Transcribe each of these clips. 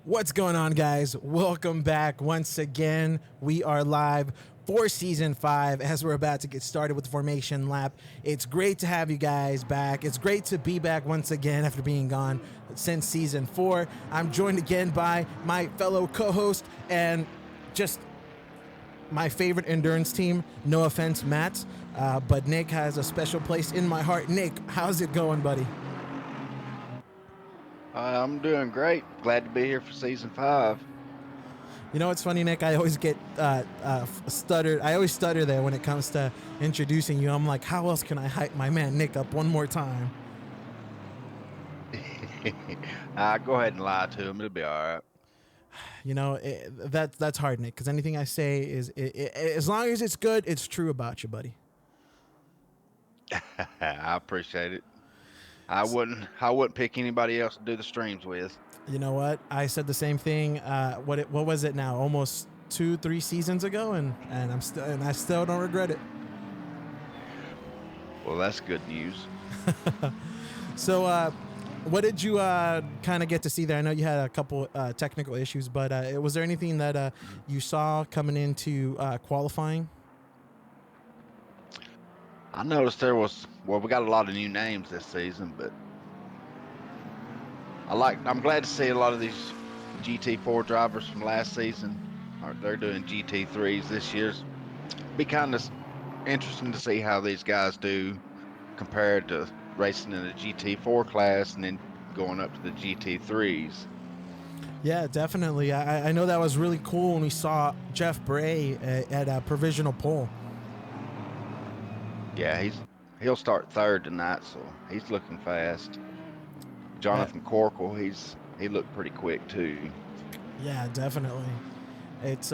What's going on, guys? Welcome back once again. We are live for Season 5 as we're about to get started with the Formation Lap. It's great to have you guys back. It's great to be back once again after being gone since Season 4. I'm joined again by my fellow co-host and just my favorite endurance team. No offense, Matt, but Nick has a special place in my heart. Nick, how's it going, buddy? I'm doing great. Glad to be here for season 5. You know what's funny, Nick? I always get stuttered. I always stutter there when it comes to introducing you. I'm like, how else can I hype my man Nick up one more time? Go ahead and lie to him. It'll be all right. You know, that's hard, Nick, because anything I say is, as long as it's good, it's true about you, buddy. I appreciate it. I wouldn't pick anybody else to do the streams with. You know what? I said the same thing. What was it now? Almost 2-3 seasons ago, and I still don't regret it. Well, that's good news. So, what did you kind of get to see there? I know you had a couple technical issues, but was there anything that you saw coming into qualifying? I noticed we got a lot of new names this season, but I'm glad to see a lot of these GT4 drivers from last season. They're doing GT3s this year. Be kind of interesting to see how these guys do compared to racing in the GT4 class and then going up to the GT3s. Yeah, definitely. I know that was really cool when we saw Jeff Bray at a provisional pole. Yeah, he'll start third tonight, so he's looking fast. Jonathan Corkle, he looked pretty quick too. Yeah, definitely. It's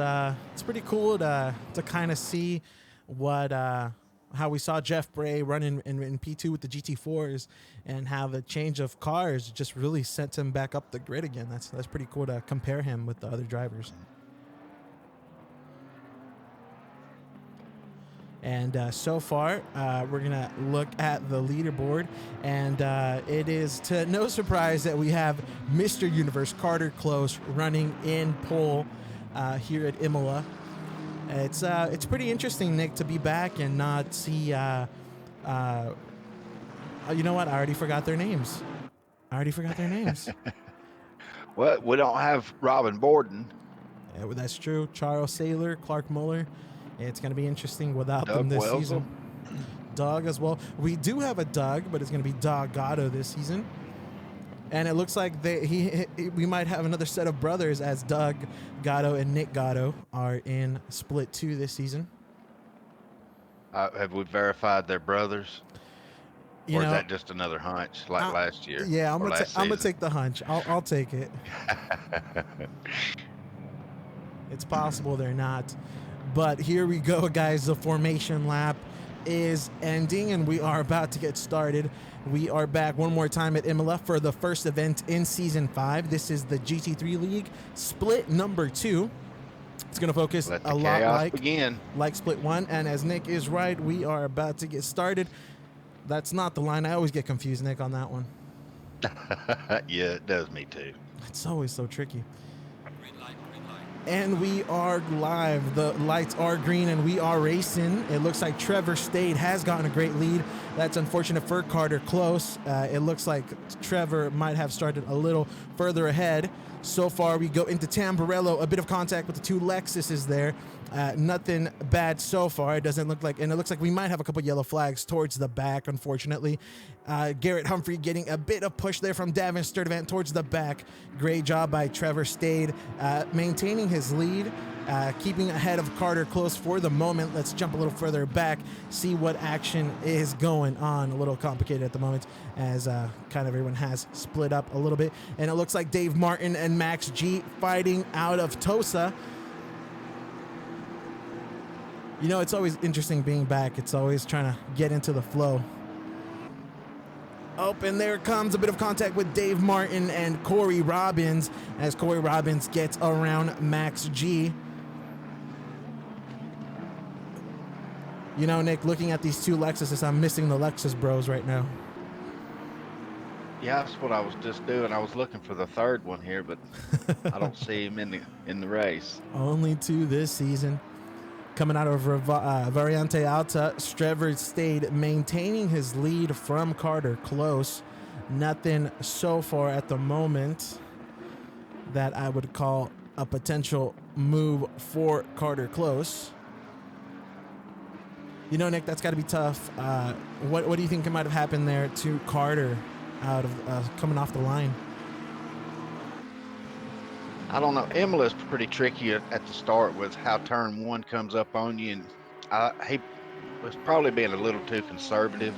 pretty cool to kind of see what how we saw Jeff Bray running in P2 with the GT4s and how the change of cars just really sent him back up the grid again. That's pretty cool to compare him with the other drivers. And so far, we're going to look at the leaderboard. And it is to no surprise that we have Mr. Universe Carter Close running in pole here at Imola. It's pretty interesting, Nick, to be back and not see... you know what? I already forgot their names. Well, we don't have Robin Borden. Yeah, well, that's true. Charles Saylor, Clark Muller. It's going to be interesting without them this season. Doug as well. We do have a Doug, but it's going to be Doug Gatto this season. And it looks like we might have another set of brothers as Doug Gatto and Nick Gatto are in Split 2 this season. Have we verified they're brothers? Or is that just another hunch like last year? Yeah, I'm gonna take the hunch. I'll take it. It's possible they're not. But here we go, guys. The formation lap is ending, and we are about to get started. We are back one more time at Imola for the first event in Season 5. This is the GT3 League, Split number 2. It's going to focus a lot like Split 1. And as Nick is right, we are about to get started. That's not the line. I always get confused, Nick, on that one. Yeah, it does me too. It's always so tricky. And we are live. The lights are green and we are racing. It looks like Trevor Stade has gotten a great lead. That's unfortunate for Carter Close. It looks like Trevor might have started a little further ahead. So far, we go into Tamburello. A bit of contact with the two Lexuses there. Nothing bad so far. It doesn't look like, and it looks like we might have a couple yellow flags towards the back, unfortunately. Garrett Humphrey getting a bit of push there from Davin Sturdivant towards the back. Great job by Trevor Stade, maintaining his lead, keeping ahead of Carter Close for the moment. Let's jump a little further back, see what action is going on. A little complicated at the moment as kind of everyone has split up a little bit. And it looks like Dave Martin and Max G fighting out of Tosa. You know, it's always interesting being back. It's always trying to get into the flow. Oh, and there comes a bit of contact with Dave Martin and Corey Robbins as Corey Robbins gets around Max G. You know, Nick, looking at these two Lexuses, I'm missing the Lexus bros right now. Yeah, that's what I was just doing. I was looking for the third one here, but I don't see him in the race. Only 2 this season. Coming out of Variante Alta, Trevor stayed maintaining his lead from Carter close. Nothing so far at the moment that I would call a potential move for Carter close. You know, Nick, that's got to be tough. What do you think might have happened there to Carter out of coming off the line? I don't know. Imola's pretty tricky at the start with how turn one comes up on you, and he was probably being a little too conservative,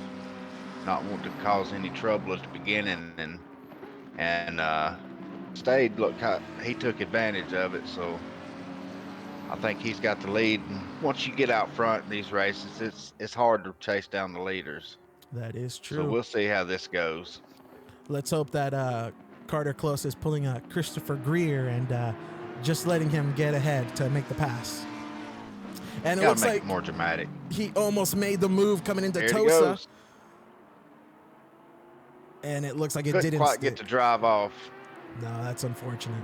not wanting to cause any trouble at the beginning, and stayed. Look, he took advantage of it. So I think he's got the lead. And once you get out front in these races, it's hard to chase down the leaders. That is So true. we'll see how this goes. Let's hope that Carter Close is pulling a Christopher Greer and just letting him get ahead to make the pass. And it Got looks to make like it more dramatic. he almost made the move coming into There he Tosa. goes. And it looks like it Couldn't didn't quite stick. get to drive off. No, that's unfortunate.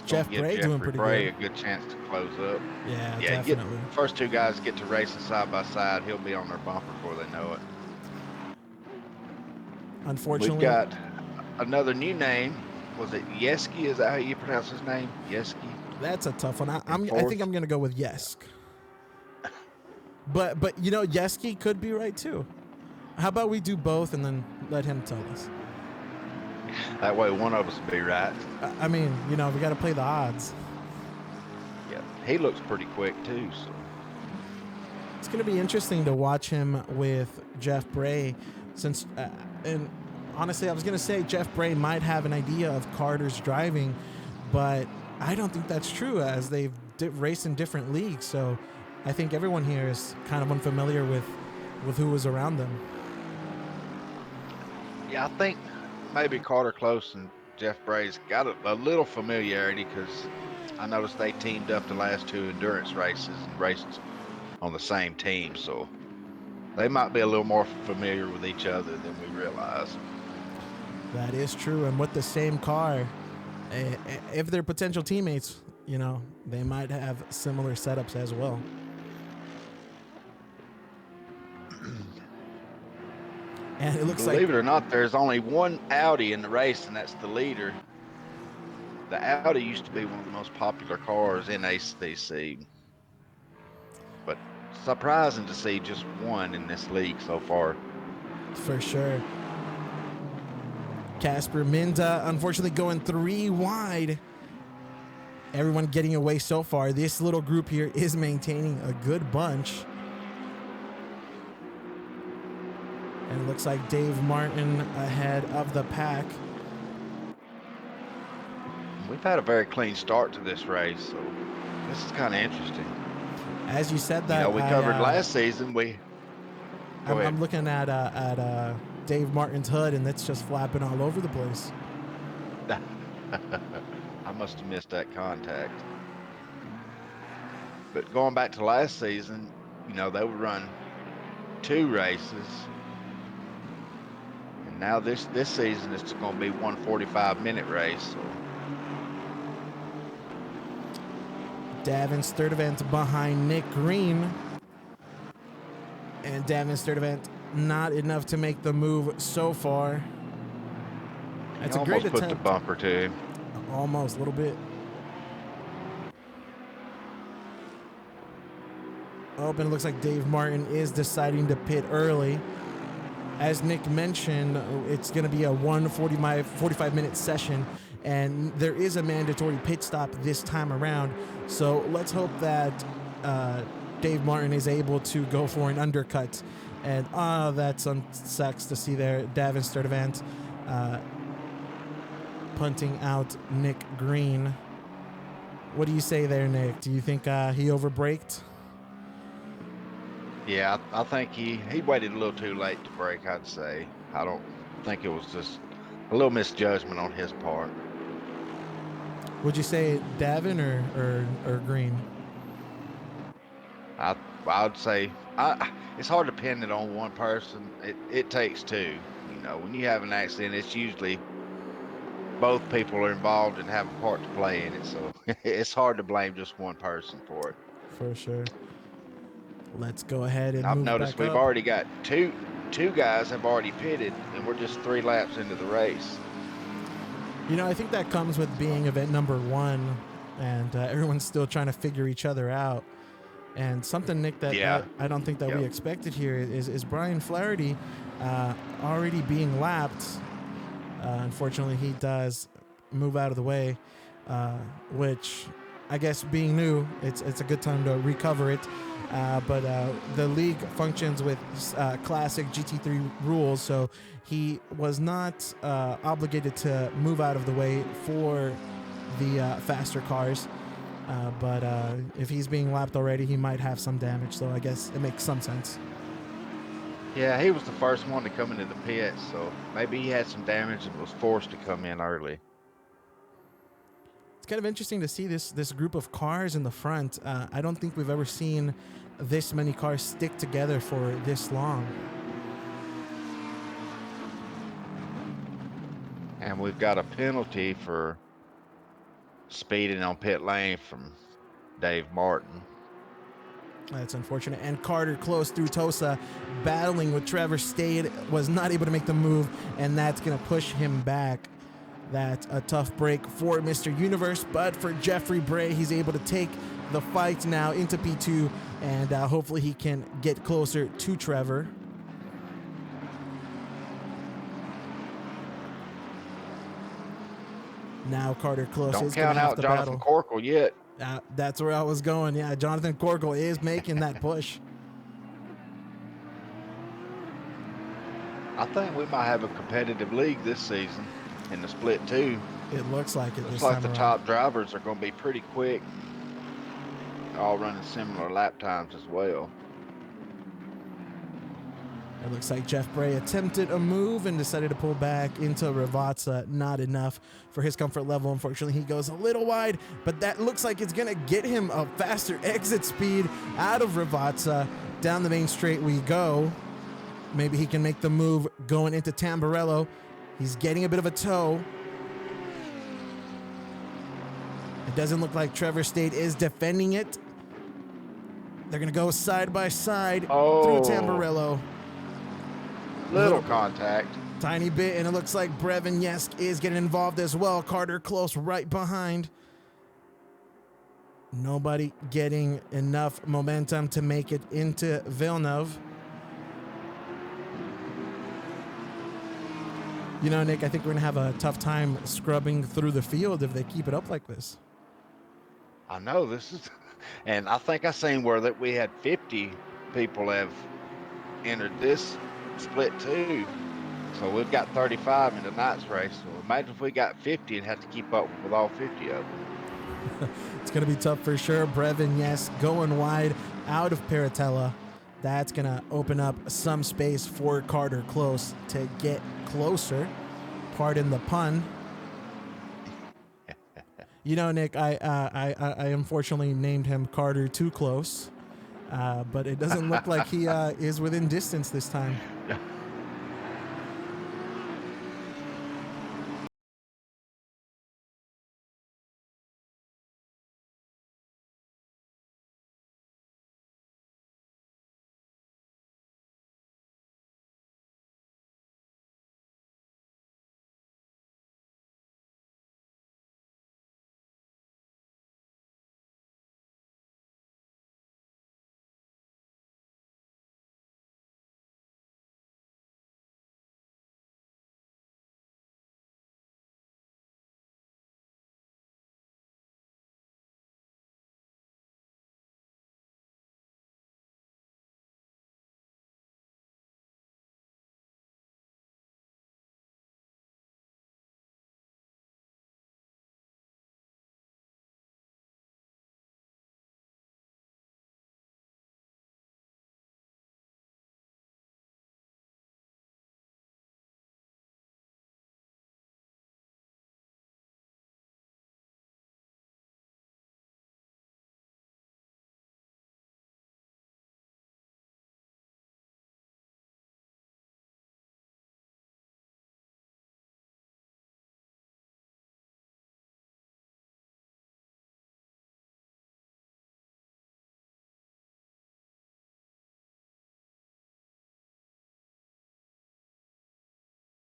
Jeff Bray doing pretty Bray good. a good chance to close up. Yeah, Yeah, definitely. first 2 guys get to racing side by side. He'll be on their bumper before they know it. Unfortunately, We've got another new name. Was it Yeski? Is that how you pronounce his name? Yeski? that's a tough one. I think I'm gonna go with Yesk. But you know, Yeski could be right too. How about we do both and then let him tell us? That way one of us will be right. I mean, you know, we got to play the odds. Yeah, he looks pretty quick too. So It's going to be interesting to watch him with Jeff Bray, since, and honestly, I was going to say Jeff Bray might have an idea of Carter's driving, but I don't think that's true, as they've raced in different leagues. So I think everyone here is kind of unfamiliar with who was around them. yeah, I think maybe Carter Close and Jeff Bray's got a little familiarity, because I noticed they teamed up the last 2 endurance races and raced on the same team, so they might be a little more familiar with each other than we realize. That is true, and with the same car, if they're potential teammates, you know, they might have similar setups as well. And it looks Believe it or not, there's only one Audi in the race, and that's the leader. The Audi used to be one of the most popular cars in ACC, but surprising to see just one in this league so far. For sure. Casper Minda, unfortunately, going 3 wide. Everyone getting away so far. This little group here is maintaining a good bunch. And it looks like Dave Martin ahead of the pack. We've had a very clean start to this race, so this is kind of interesting. As you said that, you know, we covered last season. I'm looking at Dave Martin's hood, and it's just flapping all over the place. I must have missed that contact. But going back to last season, you know, they would run 2 races. And now this season it's going to be 1 45-minute race. So. Davin Sturdivant behind Nick Green. And Davin Sturdivant not enough to make the move so far. That's a great attempt. Almost put the bumper to him. Almost, a little bit. Oh, and it looks like Dave Martin is deciding to pit early. As Nick mentioned, it's going to be a 45-minute session, and there is a mandatory pit stop this time around. So let's hope that Dave Martin is able to go for an undercut. And that sucks to see there. Davin Sturdivant punting out Nick Green. What do you say there, Nick? Do you think he overbraked? Yeah, I think he waited a little too late to brake, I'd say. I don't think it was just a little misjudgment on his part. Would you say Davin or Green? I Well, I'd say it's hard to pin it on one person. It takes two. You know, when you have an accident, it's usually both people are involved and have a part to play in it. So it's hard to blame just one person for it. For sure. Let's go ahead And and I've move noticed back we've up. already got two guys have already pitted, and we're just 3 laps into the race. You know, I think that comes with being event number one, and everyone's still trying to figure each other out. And something, Nick, that Yeah. I don't think that we Yep. expected here is Brian Flaherty already being lapped. Unfortunately, he does move out of the way, which I guess being new, it's a good time to recover it. But the league functions with classic GT3 rules, so he was not obligated to move out of the way for the faster cars. But if he's being lapped already, he might have some damage, so I guess it makes some sense. Yeah, he was the first one to come into the pits, so maybe he had some damage and was forced to come in early. It's kind of interesting to see this group of cars in the front. I don't think we've ever seen this many cars stick together for this long. And we've got a penalty for speeding on pit lane from Dave Martin. That's unfortunate. And Carter close through Tosa, battling with Trevor Stade, was not able to make the move, and that's going to push him back. That's a tough break for Mr. Universe, but for Jeffrey Bray, he's able to take the fight now into P2, and hopefully he can get closer to Trevor. Now Carter close Don't is going count to have out to Jonathan battle. Corkle yet. That's where I was going. Yeah, Jonathan Corkle is making that push. I think we might have a competitive league this season in the split two. It looks like it. Looks this like time the around. top drivers are going to be pretty quick, all running similar lap times as well. It looks like Jeff Bray attempted a move and decided to pull back into Ravazza. Not enough for his comfort level. Unfortunately, he goes a little wide, but that looks like it's going to get him a faster exit speed out of Ravazza. Down the main straight we go. Maybe he can make the move going into Tamburello. He's getting a bit of a tow. It doesn't look like Trevor Stade is defending it. They're going to go side by side through Tamburello. Little contact. Tiny bit, and it looks like Brevin Yesk is getting involved as well. Carter close right behind. Nobody getting enough momentum to make it into Villeneuve. You know, Nick, I think we're going to have a tough time scrubbing through the field if they keep it up like this. I know this is, and I think I seen where that we had 50 people have entered this split two. So we've got 35 in tonight's race. So imagine if we got 50 and had to keep up with all 50 of them. It's going to be tough for sure. Brevin, yes, going wide out of Paratella. That's going to open up some space for Carter Close to get closer. Pardon the pun. You know, Nick, I unfortunately named him Carter Too Close, but it doesn't look like he is within distance this time.